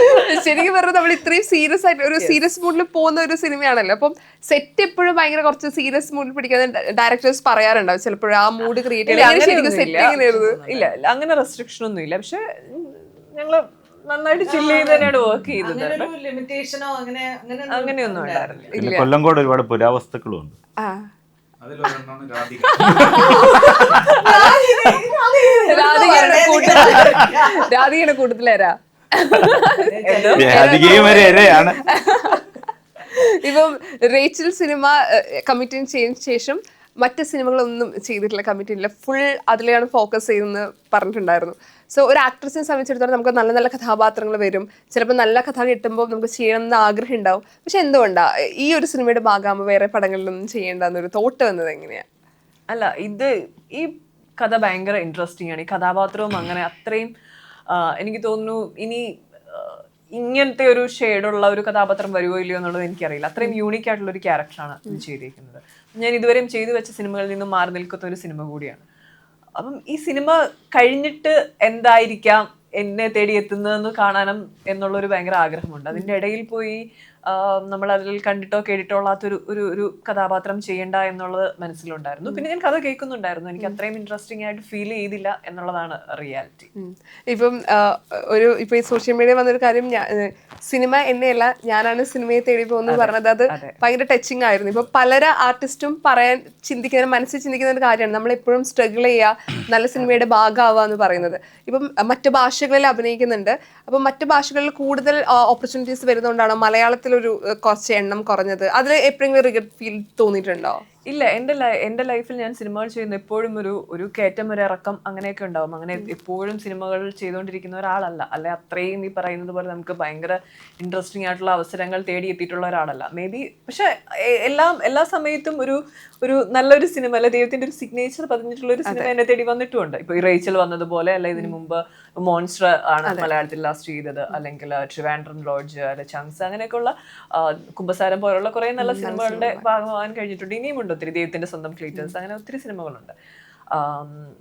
ശരിക്കും പറഞ്ഞാൽ നമ്മൾ ഇത്രയും സീരിയസ് ആയിട്ട് ഒരു സീരിയസ് മൂഡിൽ പോകുന്ന ഒരു സിനിമയാണല്ലോ. അപ്പം സെറ്റ് എപ്പോഴും ഭയങ്കര കുറച്ച് സീരിയസ് മൂഡിൽ പിടിക്കുന്ന ഡയറക്ടേഴ്സ് പറയാറുണ്ടാവും ചിലപ്പോഴും ആ മൂഡ് ക്രിയേറ്റ് ചെയ്യാൻ. ശരിക്കും സെറ്റ് എങ്ങനെയായിരുന്നു? ഇല്ല അങ്ങനെ റെസ്ട്രിക്ഷൻ ഒന്നും ഇല്ല, പക്ഷെ ഞങ്ങള് നന്നായിട്ട് ചില്ല് ചെയ്ത് തന്നെയാണ് വർക്ക് ചെയ്തത്. അങ്ങനെ ഒരു ലിമിറ്റേഷനോ അങ്ങനെയൊന്നും ഉണ്ടായിരുന്നില്ല. പിന്നെ കൊല്ലംകോട് ഒരുപാട് പുരാവസ്തുക്കളും ഉണ്ട്. ആ അതിലൊരെണ്ണമാണ് രാധിക. രാധികയുടെ കൂട്ടത്തിലേരാ. രാധികയും ഒരു ഇരയാണ്. ഇപ്പം റേച്ചൽ സിനിമ കമ്മിറ്റിന് ചെയ്തതിനു ശേഷം മറ്റ് സിനിമകളൊന്നും ചെയ്തിട്ടില്ല, കമ്മിറ്റിയില്ല, ഫുൾ അതിലാണ് ഫോക്കസ് ചെയ്യുന്നത് പറഞ്ഞിട്ടുണ്ടായിരുന്നു. സോ ഒരു ആക്ട്രസിനെ സംബന്ധിച്ചിടത്തോളം നമുക്ക് നല്ല നല്ല കഥാപാത്രങ്ങൾ വരും, ചിലപ്പോൾ നല്ല കഥ കിട്ടുമ്പോൾ നമുക്ക് ചെയ്യണം എന്ന് ആഗ്രഹം ഉണ്ടാവും. പക്ഷെ എന്തുകൊണ്ടാണ് ഈ ഒരു സിനിമയുടെ ഭാഗമാകുമ്പോൾ വേറെ പടങ്ങളിലൊന്നും ചെയ്യേണ്ടെന്നൊരു തോട്ട് വന്നത് എങ്ങനെയാണ്? അല്ല, ഈ കഥ ഭയങ്കര ഇൻട്രസ്റ്റിംഗ് ആണ്. ഈ കഥാപാത്രവും അങ്ങനെ അത്രയും എനിക്ക് തോന്നുന്നു ഇനി ഇങ്ങനത്തെ ഒരു ഷെയ്ഡുള്ള ഒരു കഥാപാത്രം വരുമോ ഇല്ലയോ എന്നുള്ളത് എനിക്കറിയില്ല. അത്രയും യൂണിക് ആയിട്ടുള്ള ഒരു ക്യാരക്ടറാണ് ചെയ്തിരിക്കുന്നത്. ഞാൻ ഇതുവരെയും ചെയ്തു വെച്ച സിനിമകളിൽ നിന്നും മാറി നിൽക്കുന്ന ഒരു സിനിമ കൂടിയാണ്. അപ്പം ഈ സിനിമ കഴിഞ്ഞിട്ട് എന്തായിരിക്കാം എന്നെ തേടി എത്തുന്നതെന്ന് കാണാനും എന്നുള്ളൊരു ഭയങ്കര ആഗ്രഹമുണ്ട്. അതിൻ്റെ ഇടയിൽ പോയി നമ്മൾ അതിൽ കണ്ടിട്ടോ കേട്ടിട്ടോ ഉള്ളാത്തൊരു ഒരു കഥാപാത്രം ചെയ്യണ്ട എന്നുള്ളത് മനസ്സിലുണ്ടായിരുന്നു. പിന്നെ ഞാൻ കഥ കേൾക്കുന്നുണ്ടായിരുന്നു, എനിക്ക് അത്രയും ഇൻട്രസ്റ്റിംഗ് ആയിട്ട് ഫീൽ ചെയ്തില്ല എന്നുള്ളതാണ് റിയാലിറ്റി. ഇപ്പം ഇപ്പൊ ഈ സോഷ്യൽ മീഡിയ വന്നൊരു കാര്യം, സിനിമ എന്നെയല്ല ഞാനാണ് സിനിമയെ തേടി പോകുന്നത് പറഞ്ഞത്, അത് ഭയങ്കര ടച്ചിങ് ആയിരുന്നു. ഇപ്പൊ പല ആർട്ടിസ്റ്റും മനസ്സിൽ ചിന്തിക്കുന്ന ഒരു കാര്യമാണ് നമ്മൾ എപ്പോഴും സ്ട്രഗിൾ ചെയ്യുക, നല്ല സിനിമയുടെ ഭാഗമാവുക എന്ന് പറയുന്നത്. ഇപ്പം മറ്റു ഭാഷകളിൽ അഭിനയിക്കുന്നുണ്ട്, അപ്പം മറ്റു ഭാഷകളിൽ കൂടുതൽ ഓപ്പർച്യൂണിറ്റീസ് വരുന്നതുകൊണ്ടാണ് മലയാളത്തിൽ ഒരു കുറച്ച് എണ്ണം കുറഞ്ഞത്. അതിൽ എപ്പോഴെങ്കിലും റിഗ്രറ്റ് ഫീൽ തോന്നിയിട്ടുണ്ടോ? ഇല്ല, എൻ്റെ ലൈഫിൽ ഞാൻ സിനിമകൾ ചെയ്യുന്ന എപ്പോഴും ഒരു കയറ്റം ഒരു ഇറക്കം അങ്ങനെയൊക്കെ ഉണ്ടാവും. അങ്ങനെ എപ്പോഴും സിനിമകൾ ചെയ്തുകൊണ്ടിരിക്കുന്ന ഒരാളല്ല, അല്ലെ അത്രയും ഈ പറയുന്നത് പോലെ നമുക്ക് ഭയങ്കര ഇൻട്രസ്റ്റിംഗ് ആയിട്ടുള്ള അവസരങ്ങൾ തേടിയെത്തിയിട്ടുള്ള ഒരാളല്ല മേ ബി. പക്ഷെ എല്ലാ സമയത്തും ഒരു നല്ലൊരു സിനിമ, അല്ലെ ദൈവത്തിന്റെ ഒരു സിഗ്നേച്ചർ പതിഞ്ഞിട്ടുള്ള ഒരു സിനിമ എന്നെ തേടി വന്നിട്ടുമുണ്ട്. ഇപ്പൊ ഈ റേച്ചൽ വന്നതുപോലെ, അല്ലെ ഇതിനു മുമ്പ് മോൺസ്റ്റർ ആണ് മലയാളത്തിൽ ലാസ്റ്റ് ചെയ്തത്, അല്ലെങ്കിൽ ട്രിവാൻഡ്രം ലോഡ്ജ്, അല്ലെ ചങ്സ്, അങ്ങനെയൊക്കെയുള്ള കുമ്പസാരം പോലുള്ള കുറെ നല്ല സിനിമകളുടെ ഭാഗമാകാൻ കഴിഞ്ഞിട്ടുണ്ട്. ഇനിയുമുണ്ട് ഒത്തിരി, ദൈവത്തിന്റെ സ്വന്തം ക്ലീറ്റേഴ്സ്, അങ്ങനെ ഒത്തിരി സിനിമകളുണ്ട്.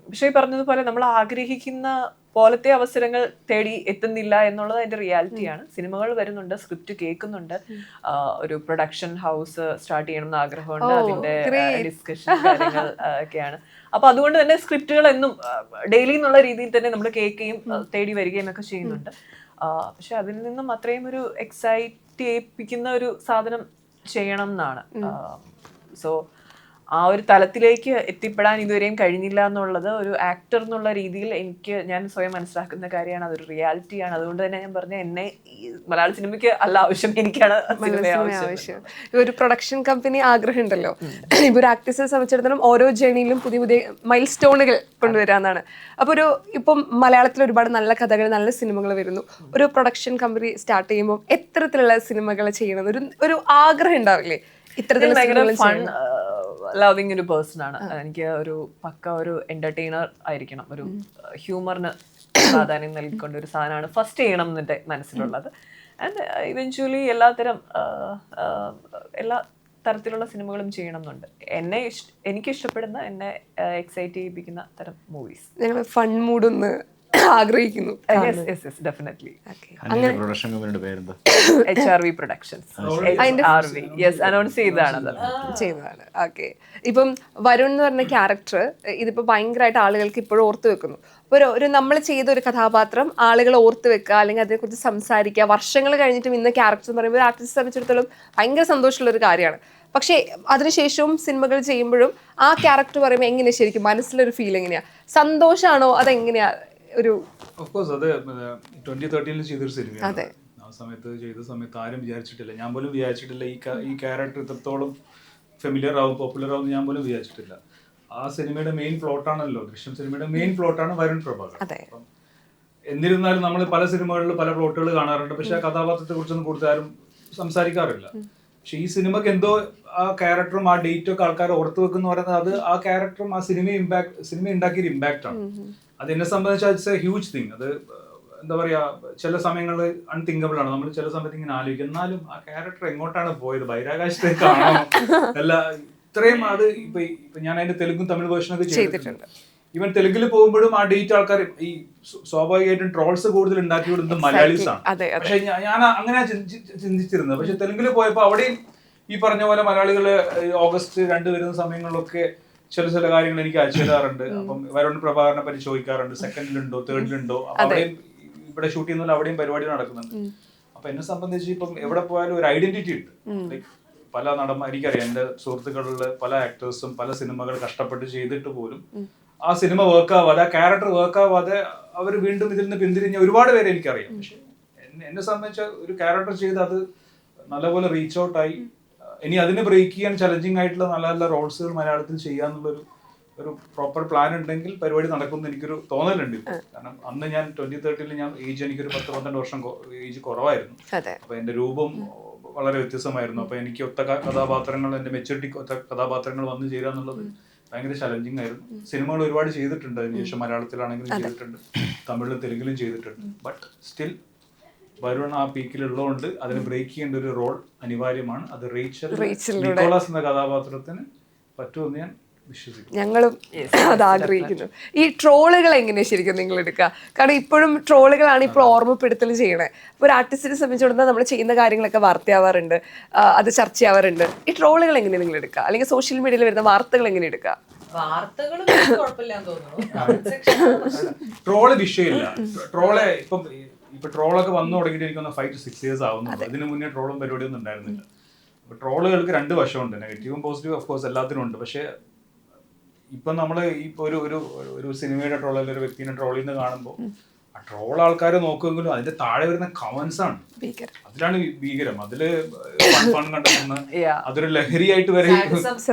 പക്ഷേ ഈ പറഞ്ഞതുപോലെ നമ്മൾ ആഗ്രഹിക്കുന്ന പോലത്തെ അവസരങ്ങൾ തേടി എത്തുന്നില്ല എന്നുള്ളത് അതിന്റെ റിയാലിറ്റിയാണ്. സിനിമകൾ വരുന്നുണ്ട്, സ്ക്രിപ്റ്റ് കേൾക്കുന്നുണ്ട്, ഒരു പ്രൊഡക്ഷൻ ഹൗസ് സ്റ്റാർട്ട് ചെയ്യണം എന്ന് ആഗ്രഹമുണ്ട്, അതിന്റെ ഡിസ്കഷൻ കാര്യങ്ങൾ ഒക്കെയാണ്. അപ്പൊ അതുകൊണ്ട് തന്നെ സ്ക്രിപ്റ്റുകൾ എന്നും ഡെയിലി എന്നുള്ള രീതിയിൽ തന്നെ നമ്മൾ കേൾക്കുകയും തേടി വരികയും ഒക്കെ ചെയ്യുന്നുണ്ട്. പക്ഷെ അതിൽ നിന്നും അത്രയും ഒരു എക്സൈറ്റ് ചെയ്യിപ്പിക്കുന്ന ഒരു സാധനം ചെയ്യണം എന്നാണ്. സോ ആ ഒരു തലത്തിലേക്ക് എത്തിപ്പെടാൻ ഇതുവരെയും കഴിഞ്ഞില്ല എന്നുള്ളത് ഒരു ആക്ടർ എന്നുള്ള രീതിയിൽ ഞാൻ സ്വയം മനസ്സിലാക്കുന്ന കാര്യമാണ്, അതൊരു റിയാലിറ്റിയാണ്. അതുകൊണ്ട് തന്നെ ഞാൻ പറഞ്ഞ എന്നെ മലയാള സിനിമയ്ക്ക് അല്ല ആവശ്യം, എനിക്കാണ് ആവശ്യം. ഒരു പ്രൊഡക്ഷൻ കമ്പനി ആഗ്രഹം ഉണ്ടല്ലോ, ഇപ്പൊ ഒരു ആക്ട്രസിനെ സംബന്ധിച്ചിടത്തോളം ഓരോ ജേണിയിലും പുതിയ പുതിയ മൈൽ സ്റ്റോണുകൾ കൊണ്ടുവരാന്നാണ്. അപ്പൊ ഇപ്പം മലയാളത്തിൽ ഒരുപാട് നല്ല കഥകൾ, നല്ല സിനിമകൾ വരുന്നു. ഒരു പ്രൊഡക്ഷൻ കമ്പനി സ്റ്റാർട്ട് ചെയ്യുമ്പോൾ എത്തരത്തിലുള്ള സിനിമകൾ ചെയ്യണം ഒരു ആഗ്രഹം ഉണ്ടാവില്ലേ? ലവിങ് ഒരു പേഴ്സൺ ആണ്. എനിക്ക് ഒരു എന്റർടൈനർ ആയിരിക്കണം, ഒരു ഹ്യൂമറിന് പ്രാധാന്യം നൽകിക്കൊണ്ട് ഒരു സാധനമാണ് ഫസ്റ്റ് ചെയ്യണം എന്നെ മനസ്സിലുള്ളത്. ആൻഡ് ഇവൻച്വലി എല്ലാ തരത്തിലുള്ള സിനിമകളും ചെയ്യണം എന്നുണ്ട്. എനിക്ക് ഇഷ്ടപ്പെടുന്ന, എന്നെ എക്സൈറ്റ് ചെയ്യിപ്പിക്കുന്ന തരം മൂവീസ്. ഞങ്ങൾ ഫൺ മൂഡ് ഒന്ന് ആഗ്രഹിക്കുന്നു. ഡെഫിനറ്റ്ലി. പ്രൊഡക്ഷൻ കമ്പനിയുടെ പേരെന്താ? HRV Productions. അനൗൺസ് ചെയ്തതാണ്. ഓക്കെ. ഇപ്പം വരുൺ എന്ന് പറഞ്ഞ ക്യാരക്ടർ ഇതിപ്പോ ഭയങ്കരമായിട്ട് ആളുകൾക്ക് ഇപ്പോഴും ഓർത്ത് വെക്കുന്നു. ഒരു നമ്മൾ ചെയ്ത ഒരു കഥാപാത്രം ആളുകൾ ഓർത്ത് വെക്കുക, അല്ലെങ്കിൽ അതിനെക്കുറിച്ച് സംസാരിക്കുക, വർഷങ്ങൾ കഴിഞ്ഞിട്ടും ഇന്ന ക്യാരക്ടർ എന്ന് പറയുമ്പോൾ ഒരു ആർട്ടിസ്റ്റ് സംബന്ധിച്ചിടത്തോളം ഭയങ്കര സന്തോഷമുള്ള ഒരു കാര്യമാണ്. പക്ഷേ അതിനുശേഷവും സിനിമകൾ ചെയ്യുമ്പോഴും ആ ക്യാരക്ടർ പറയുമ്പോൾ എങ്ങനെയാ ശരിക്കും മനസ്സിലൊരു ഫീൽ എങ്ങനെയാ? സന്തോഷമാണോ അതെങ്ങനെയാ? ഓഫ് കോഴ്സ് അത് 2013 ചെയ്തൊരു സിനിമയാണ്. ആ ചെയ്ത സമയത്ത് ആരും വിചാരിച്ചിട്ടില്ല, ഞാൻ പോലും വിചാരിച്ചിട്ടില്ല ഈ ക്യാരക്ടർ ഇത്രത്തോളം ഫെമിലിയർ ആവും, പോപ്പുലർ ആവും ഞാൻ പോലും വിചാരിച്ചിട്ടില്ല. ആ സിനിമയുടെ മെയിൻ പ്ലോട്ടാണല്ലോ, ദൃശ്യം സിനിമയുടെ മെയിൻ പ്ലോട്ടാണ് വരുൺ പ്രഭാകർ. അപ്പം എന്നിരുന്നാലും നമ്മൾ പല സിനിമകളിൽ പല പ്ലോട്ടുകൾ കാണാറുണ്ട്, പക്ഷെ ആ കഥാപാത്രത്തെ കുറിച്ചൊന്നും കൂടുതൽ ആരും സംസാരിക്കാറില്ല. പക്ഷെ ഈ സിനിമക്ക് എന്തോ ആ ക്യാരക്ടറും ആ ഡേറ്റും ഒക്കെ ആൾക്കാർ ഓർത്തു വെക്കുന്ന പറയുന്നത് അത് ആ ക്യാരക്ടറും ആ സിനിമ ഉണ്ടാക്കിയൊരു ഇമ്പാക്റ്റ് ആണ്. അത് എന്നെ സംബന്ധിച്ചാൽ ഇറ്റ്സ് എ ഹ്യൂജ് തിങ്. അത് എന്താ പറയാ, ചില സമയങ്ങളിൽ അൺതിങ്കബിൾ ആണ്. നമ്മൾ ചില സമയത്ത് ഇങ്ങനെ ആലോചിക്കും, എന്നാലും ആ ക്യാരക്ടർ എങ്ങോട്ടാണ് പോയത്, ബഹിരാകാശത്തേക്കാണോ അല്ല ഇത്രയും. അത് ഇപ്പൊ ഞാൻ അതിന്റെ തെലുങ്കും തമിഴ് വേർഷനൊക്കെ ചെയ്തിട്ടുണ്ട്. ഈവൻ തെലുങ്കിൽ പോകുമ്പോഴും ആ ഡേറ്റ് ആൾക്കാർ ഈ സ്വാഭാവികമായിട്ടും ട്രോൾസ് കൂടുതൽ ഉണ്ടാക്കി വിടുന്നത് മലയാളീസ് ആണ്. പക്ഷെ ഞാൻ അങ്ങനെ ചിന്തിച്ചിരുന്നത്. പക്ഷെ തെലുങ്കിൽ പോയപ്പോ അവിടെയും ഈ പറഞ്ഞ പോലെ മലയാളികള് ഓഗസ്റ്റ് 2 വരുന്ന സമയങ്ങളിലൊക്കെ ചില കാര്യങ്ങൾ എനിക്ക് അയച്ചു തരാറുണ്ട്. അപ്പം വരുൺ പ്രഭാകരനെ പറ്റി ചോദിക്കാറുണ്ട്, സെക്കൻഡിലുണ്ടോ തേർഡിലുണ്ടോ. അവിടെയും ഇവിടെ ഷൂട്ട് ചെയ്യുന്ന അവിടെയും പരിപാടി നടക്കുന്നുണ്ട്. അപ്പൊ എന്നെ സംബന്ധിച്ച് ഇപ്പം എവിടെ പോയാലും ഒരു ഐഡന്റിറ്റി ഉണ്ട്. ലൈക് പല നടന്മാർ, എനിക്കറിയാം എന്റെ സുഹൃത്തുക്കളിൽ പല ആക്ടേഴ്സും പല സിനിമകൾ കഷ്ടപ്പെട്ട് ചെയ്തിട്ട് പോലും ആ സിനിമ വർക്കാവാതെ, ആ ക്യാരക്ടർ വർക്കാവാതെ അവർ വീണ്ടും ഇതിൽ നിന്ന് പിന്തിരിഞ്ഞ ഒരുപാട് പേരെ എനിക്കറിയാം. പക്ഷെ എന്നെ സംബന്ധിച്ച ഒരു ക്യാരക്ടർ ചെയ്ത് അത് നല്ലപോലെ റീച്ച് ഔട്ടായി. ഇനി അതിനെ ബ്രേക്ക് ചെയ്യാൻ ചലഞ്ചിങ് ആയിട്ടുള്ള നല്ല നല്ല റോൾസുകൾ മലയാളത്തിൽ ചെയ്യാന്നുള്ളൊരു പ്രോപ്പർ പ്ലാൻ ഉണ്ടെങ്കിൽ പരിപാടി നടക്കുമെന്ന് എനിക്കൊരു തോന്നലുണ്ട്. കാരണം അന്ന് ഞാൻ 2013 ഞാൻ ഏജ് എനിക്കൊരു 10-12 വർഷം ഏജ് കുറവായിരുന്നു. അപ്പൊ എന്റെ രൂപം വളരെ വ്യത്യസ്തമായിരുന്നു. അപ്പൊ എനിക്ക് ഒത്ത കഥാപാത്രങ്ങൾ, എന്റെ മെച്ചൂരിറ്റി ഒത്ത കഥാപാത്രങ്ങൾ വന്നു ചേരുക എന്നുള്ളത് ഭയങ്കര ചലഞ്ചിങ് ആയിരുന്നു. സിനിമകൾ ഒരുപാട് ചെയ്തിട്ടുണ്ട് അതിനുശേഷം, മലയാളത്തിലാണെങ്കിലും ചെയ്തിട്ടുണ്ട്, തമിഴിലും തെലുങ്കിലും ചെയ്തിട്ടുണ്ട്. ബട്ട് സ്റ്റിൽ വരുൺ ആ പീക്കിലുള്ളതുകൊണ്ട് അതിനെ ബ്രേക്ക് ചെയ്യേണ്ട ഒരു റോൾ അനിവാര്യമാണ്. അത് നിക്കോളാസ് എന്ന കഥാപാത്രത്തിന് പറ്റുമെന്ന് ഞാൻ വിശ്വസിക്കുന്നു. ഞങ്ങളും അത് ആഗ്രഹിക്കുന്നു. ഈ ട്രോളുകൾ എങ്ങനെയാ ശരിക്കും നിങ്ങൾ എടുക്കുക? കാരണം ഇപ്പോഴും ട്രോളുകളാണ് ഇപ്പോൾ ഓർമ്മപ്പെടുത്തൽ ചെയ്യണേ. അപ്പോൾ ഒരു ആർട്ടിസ്റ്റിനെ സംബന്ധിച്ചിടത്തോളം നമ്മൾ ചെയ്യുന്ന കാര്യങ്ങളൊക്കെ വാർത്തയാവാറുണ്ട്, അത് ചർച്ചയാവാറുണ്ട്. ഈ ട്രോളുകൾ എങ്ങനെയാണ് നിങ്ങൾ എടുക്കുക? അല്ലെങ്കിൽ സോഷ്യൽ മീഡിയയിൽ വരുന്ന വാർത്തകൾ എങ്ങനെ എടുക്കുക? വാർത്തകൾ കുഴപ്പമില്ലാന്ന് തോന്നുന്നു. ട്രോള് വിഷയമില്ല. ട്രോളെ ഇപ്പൊ ട്രോളൊക്കെ വന്നു തുടങ്ങിയിട്ട് എനിക്കൊന്ന് 5 to 6 years ആവുന്നു. അതിന് മുന്നേ ട്രോളും പരിപാടിയൊന്നും ഉണ്ടായിരുന്നില്ല. അപ്പൊ ട്രോളുകൾക്ക് 2 വശമുണ്ട്, നെഗറ്റീവും പോസിറ്റീവും ഓഫ് കോഴ്സ് എല്ലാത്തിനും ഉണ്ട്. പക്ഷെ ഇപ്പൊ നമ്മള് ഇപ്പൊ ഒരു സിനിമയുടെ ട്രോൾ അല്ലെങ്കിൽ ഒരു വ്യക്തിനെ ട്രോൾ ചെയ്യുന്ന കാണുമ്പോൾ ആ ട്രോൾ ആൾക്കാർ നോക്കുമെങ്കിലും അതിന്റെ താഴെ വരുന്ന കമന്റ്സ് ആണ്, അതിലാണ് ഭീകരം. അതില് ഫൺ കണ്ടെത്തുന്ന അതൊരു ലഹരിയായിട്ട് വരെ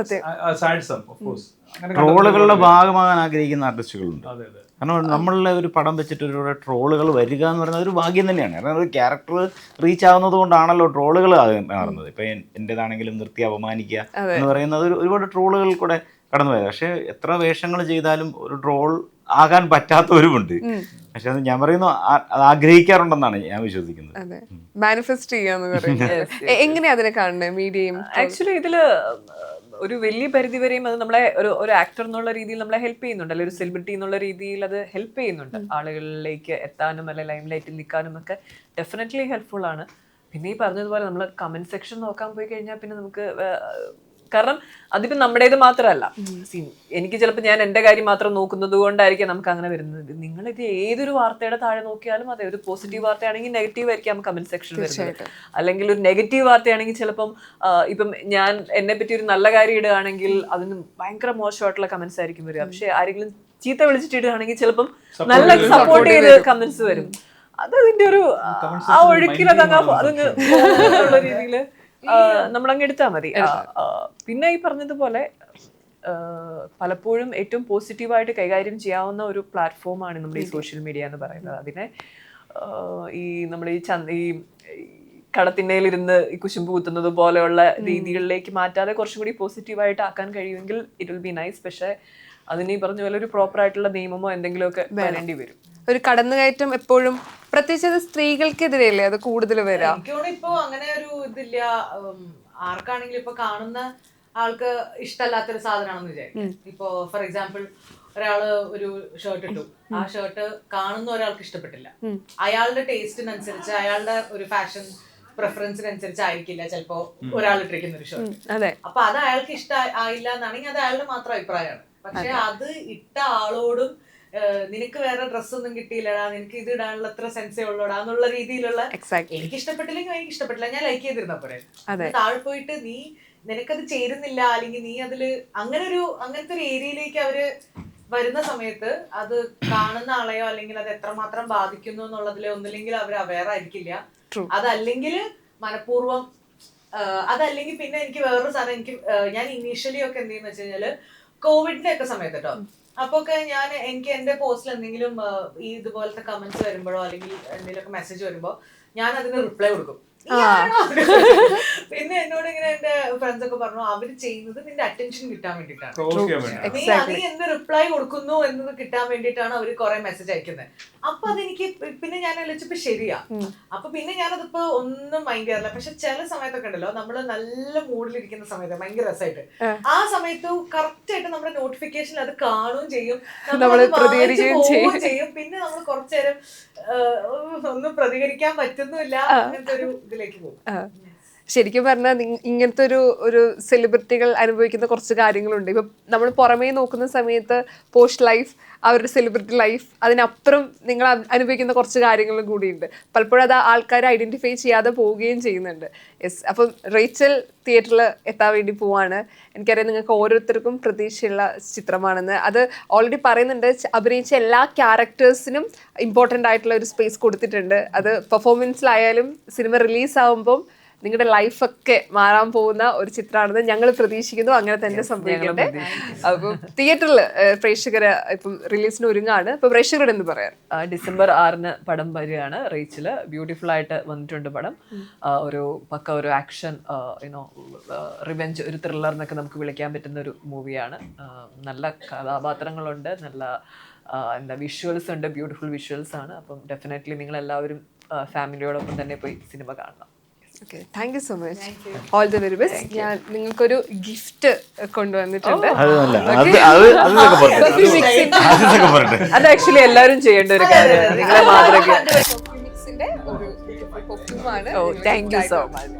സാഡ്സം ഓഫ് കോഴ്സ്. ട്രോളുകളുടെ ഭാഗമാകാൻ ആഗ്രഹിക്കുന്ന ആർട്ടിസ്റ്റുകളുണ്ട്. കാരണം നമ്മളുടെ ഒരു പടം വെച്ചിട്ട് ഒരു ട്രോളുകൾ വരിക എന്ന് പറയുന്നത് ഒരു ഭാഗ്യം തന്നെയാണ്. കാരണം ഒരു ക്യാരക്ടർ റീച്ച് ആവുന്നത് കൊണ്ടാണല്ലോ ട്രോളുകൾ മാറുന്നത്. ഇപ്പൊ എന്റേതാണെങ്കിലും നിർത്തി അപമാനിക്കുക എന്ന് പറയുന്നത് ഒരുപാട് ട്രോളുകൾ കൂടെ കടന്നു പോയത്. പക്ഷെ എത്ര വേഷങ്ങൾ ചെയ്താലും ഒരു ട്രോൾ ആകാൻ പറ്റാത്തവരുമുണ്ട്. പക്ഷെ അത് ഞാൻ പറയുന്നു അത് ആഗ്രഹിക്കാറുണ്ടെന്നാണ് ഞാൻ വിശ്വസിക്കുന്നത്. മാനിഫെസ്റ്റ് ചെയ്യാന്ന് പറയുന്നത് എങ്ങനെയാ അതിനെ കാണുന്നത് മീഡിയയും? ആക്ച്വലി ഇതില് ഒരു വലിയ പരിധി വരെയും അത് നമ്മളെ ഒരു ആക്ടർ എന്നുള്ള രീതിയിൽ നമ്മളെ ഹെൽപ്പ് ചെയ്യുന്നുണ്ട്, അല്ലെങ്കിൽ ഒരു സെലിബ്രിറ്റി എന്നുള്ള രീതിയിൽ അത് ഹെൽപ്പ് ചെയ്യുന്നുണ്ട്. ആളുകളിലേക്ക് എത്താനും അല്ലെ ലൈം ലൈറ്റിൽ നിൽക്കാനും ഒക്കെ ഡെഫിനറ്റ്ലി ഹെൽപ്ഫുൾ ആണ്. പിന്നെ ഈ പറഞ്ഞതുപോലെ നമ്മൾ കമന്റ് സെക്ഷൻ നോക്കാൻ പോയി കഴിഞ്ഞാൽ പിന്നെ നമുക്ക്, കാരണം അതിപ്പോ നമ്മുടേത് മാത്രമല്ല, എനിക്ക് ചിലപ്പോൾ ഞാൻ എൻ്റെ കാര്യം മാത്രം നോക്കുന്നത് കൊണ്ടായിരിക്കും നമുക്ക് അങ്ങനെ വരുന്നത്. നിങ്ങളിത് ഏതൊരു വാർത്തയുടെ താഴെ നോക്കിയാലും അതെ, ഒരു പോസിറ്റീവ് വാർത്തയാണെങ്കിൽ നെഗറ്റീവ് ആയിരിക്കും കമന്റ് സെക്ഷൻ വരുന്നത്. അല്ലെങ്കിൽ ഒരു നെഗറ്റീവ് വാർത്തയാണെങ്കിൽ ചിലപ്പം ഇപ്പം ഞാൻ എന്നെ പറ്റി ഒരു നല്ല കാര്യം ഇടുകയാണെങ്കിൽ അതിന് ഭയങ്കര മോശമായിട്ടുള്ള കമന്റ്സ് ആയിരിക്കും വരിക. പക്ഷെ ആരെങ്കിലും ചീത്ത വിളിച്ചിട്ടിടുകയാണെങ്കിൽ ചിലപ്പം നല്ല സപ്പോർട്ട് ചെയ്ത് കമന്റ്സ് വരും. അത് അതിന്റെ ഒരു ആ ഒഴുക്കിൽ അതങ്ങ് രീതിയിൽ നമ്മളങ്ങ് എടുത്താൽ മതി. പിന്നെ ഈ പറഞ്ഞതുപോലെ പലപ്പോഴും ഏറ്റവും പോസിറ്റീവായിട്ട് കൈകാര്യം ചെയ്യാവുന്ന ഒരു പ്ലാറ്റ്ഫോമാണ് നമ്മുടെ ഈ സോഷ്യൽ മീഡിയ എന്ന് പറയുന്നത്. അതിനെ ഈ നമ്മൾ ഈ കടത്തിണ്ണയിലിരുന്ന് ഈ കുശുമ്പ് കുത്തുന്നത് പോലെയുള്ള രീതികളിലേക്ക് മാറ്റാതെ കുറച്ചും കൂടി പോസിറ്റീവായിട്ട് ആക്കാൻ കഴിയുമെങ്കിൽ ഇറ്റ് വിൽ ബി നൈസ്. പക്ഷെ അതിന് ഈ പറഞ്ഞ പോലെ ഒരു പ്രോപ്പർ ആയിട്ടുള്ള നിയമമോ എന്തെങ്കിലുമൊക്കെ വരേണ്ടി വരും. ഒരു കടന്നുകയറ്റം എപ്പോഴും, പ്രത്യേകിച്ച് അത് സ്ത്രീകൾക്കെതിരെയല്ലേ അത് കൂടുതൽ വരാം. ഇപ്പൊ അങ്ങനെ ഒരു ഇതില്ല. ആർക്കാണെങ്കിലും ഇപ്പൊ കാണുന്ന ആൾക്ക് ഇഷ്ടമല്ലാത്തൊരു സാധനമാണെന്ന് വിചാരിക്കും. ഇപ്പൊ ഫോർ എക്സാമ്പിൾ ഒരാള് ഒരു ഷർട്ട് ഇട്ടു, ആ ഷർട്ട് കാണുന്ന ഒരാൾക്ക് ഇഷ്ടപ്പെട്ടില്ല. അയാളുടെ ടേസ്റ്റിനനുസരിച്ച്, അയാളുടെ ഒരു ഫാഷൻ പ്രിഫറൻസിനനുസരിച്ച് ആയിരിക്കില്ല ചിലപ്പോ ഒരാൾ ഇട്ടിരിക്കുന്ന ഒരു ഷർട്ട്. അപ്പൊ അത് അയാൾക്ക് ഇഷ്ടമായില്ല എന്നാണെങ്കിൽ അത് അയാളുടെ മാത്രം അഭിപ്രായമാണ്. പക്ഷെ അത് ഇട്ട ആളോടും നിനക്ക് വേറെ ഡ്രസ്സൊന്നും കിട്ടിയില്ലടാ, നിനക്ക് ഇത് ഇടാനുള്ള അത്ര സെൻസേ ഉള്ളൂടാ എന്നുള്ള രീതിയിലുള്ള, എനിക്ക് ഇഷ്ടപ്പെട്ടില്ലെങ്കിൽ എനിക്ക് ഇഷ്ടപ്പെട്ടില്ല, ഞാൻ ലൈക്ക് ചെയ്തിരുന്ന പോലെ താഴെ പോയിട്ട് നീ നിനക്കത് ചേരുന്നില്ല അല്ലെങ്കിൽ നീ അതില് അങ്ങനത്തെ ഒരു ഏരിയയിലേക്ക് അവര് വരുന്ന സമയത്ത് അത് കാണുന്ന ആളെയോ അല്ലെങ്കിൽ അത് എത്രമാത്രം ബാധിക്കുന്നു എന്നുള്ളതിലോ ഒന്നില്ലെങ്കിൽ അവർ അവെയർ ആയിരിക്കില്ല. അതല്ലെങ്കിൽ മനഃപൂർവ്വം, അതല്ലെങ്കിൽ പിന്നെ എനിക്ക് വേറൊരു സാധനം, ഞാൻ ഇനീഷ്യലി ഒക്കെ എന്ത് ചെയ്യുന്ന വെച്ച് കഴിഞ്ഞാല് കോവിഡിന്റെ ഒക്കെ സമയത്ത് കേട്ടോ, അപ്പൊ ഒക്കെ എനിക്ക് എന്റെ പോസ്റ്റിൽ എന്തെങ്കിലും ഈ ഇതുപോലത്തെ കമന്റ്സ് വരുമ്പോഴോ അല്ലെങ്കിൽ എന്തെങ്കിലുമൊക്കെ മെസ്സേജ് വരുമ്പോ ഞാൻ അതിന് റിപ്ലൈ കൊടുക്കും. നീയാണോ? പിന്നെ എന്നോട് ഇങ്ങനെ എന്റെ ഫ്രണ്ട്സ് ഒക്കെ പറഞ്ഞു അവര് ചെയ്യുന്നത് നിന്റെ അറ്റൻഷൻ കിട്ടാൻ വേണ്ടിയിട്ടാണ്, നീ അതിന് എന്ത് റിപ്ലൈ കൊടുക്കുന്നു എന്നത് കിട്ടാൻ വേണ്ടിയിട്ടാണ് അവര് കുറെ മെസ്സേജ് അയക്കുന്നത്. അപ്പൊ അതെനിക്ക് പിന്നെ ഞാൻ ആലോചിച്ചപ്പോ ശരിയാ. അപ്പൊ പിന്നെ ഞാനതിപ്പോ ഒന്നും മൈൻഡ് ചെയ്യാറില്ല. പക്ഷെ ചില സമയത്തൊക്കെ ഉണ്ടല്ലോ നമ്മള് നല്ല മൂഡിലിരിക്കുന്ന സമയത്ത് ഭയങ്കര രസമായിട്ട് ആ സമയത്ത് കറക്റ്റ് ആയിട്ട് നമ്മുടെ നോട്ടിഫിക്കേഷൻ അത് കാണുകയും ചെയ്യും, നമ്മള് പ്രതികരിക്കുകയും ചെയ്യും. പിന്നെ നമ്മൾ കുറച്ചേരം ഒന്നും പ്രതികരിക്കാൻ പറ്റുന്നില്ല, അങ്ങനത്തെ ഒരു ഇതിലേക്ക് പോകും. ശരിക്കും പറഞ്ഞാൽ ഇങ്ങനത്തെ ഒരു സെലിബ്രിറ്റികൾ അനുഭവിക്കുന്ന കുറച്ച് കാര്യങ്ങളുണ്ട്. ഇപ്പം നമ്മൾ പുറമേ നോക്കുന്ന സമയത്ത് പോസ്റ്റ് ലൈഫ്, അവരുടെ സെലിബ്രിറ്റി ലൈഫ്, അതിനപ്പുറം നിങ്ങൾ അനുഭവിക്കുന്ന കുറച്ച് കാര്യങ്ങളും കൂടിയുണ്ട്. പലപ്പോഴും അത് ആൾക്കാർ ഐഡന്റിഫൈ ചെയ്യാതെ പോവുകയും ചെയ്യുന്നുണ്ട്. യെസ്, അപ്പം റേച്ചൽ തിയേറ്ററിൽ എത്താൻ വേണ്ടി പോവാണ്. എനിക്കറിയാം നിങ്ങൾക്ക് ഓരോരുത്തർക്കും പ്രതീക്ഷയുള്ള ചിത്രമാണെന്ന്. അത് ഓൾറെഡി പറയുന്നുണ്ട്, അഭിനയിച്ച എല്ലാ ക്യാരക്ടേഴ്സിനും ഇമ്പോർട്ടൻ്റ് ആയിട്ടുള്ള ഒരു സ്പേസ് കൊടുത്തിട്ടുണ്ട്. അത് പെർഫോമൻസിലായാലും സിനിമ റിലീസാകുമ്പം നിങ്ങളുടെ ലൈഫൊക്കെ മാറാൻ പോകുന്ന ഒരു ചിത്രമാണെന്ന് ഞങ്ങൾ പ്രതീക്ഷിക്കുന്നു. അങ്ങനെ തന്നെ സംഭവിക്കട്ടെ. അപ്പം തിയേറ്ററിൽ പ്രേക്ഷകര് ഇപ്പം റിലീസിന് ഒരുങ്ങാണ്. ഇപ്പൊ പ്രേക്ഷകരോട് എന്ന് പറയാം, ഡിസംബർ 6 പടം വരികയാണ്. റേച്ചില് ബ്യൂട്ടിഫുൾ ആയിട്ട് വന്നിട്ടുണ്ട് പടം. ഒരു പക്ക ഒരു ആക്ഷൻ, യുനോ റിവെഞ്ച്, ഒരു ത്രില്ലർ എന്നൊക്കെ നമുക്ക് വിളിക്കാൻ പറ്റുന്ന ഒരു മൂവിയാണ്. നല്ല കഥാപാത്രങ്ങളുണ്ട്, നല്ല എന്താ വിഷ്വൽസ് ഉണ്ട്, ബ്യൂട്ടിഫുൾ വിഷ്വൽസ് ആണ്. അപ്പം ഡെഫിനറ്റ്ലി നിങ്ങളെല്ലാവരും ഫാമിലിയോടൊപ്പം തന്നെ പോയി സിനിമ കാണണം. Okay, thank you so much. All the very best. ഞാൻ നിങ്ങൾക്കൊരു ഗിഫ്റ്റ് കൊണ്ടുവന്നിട്ടുണ്ട്. അത് ആക്ച്വലി എല്ലാവരും ചെയ്യേണ്ട ഒരു കാര്യമാണ്. നിങ്ങളെ മാതൃക. ഒരു പെർഫ്യൂമാണ്. Thank you so much.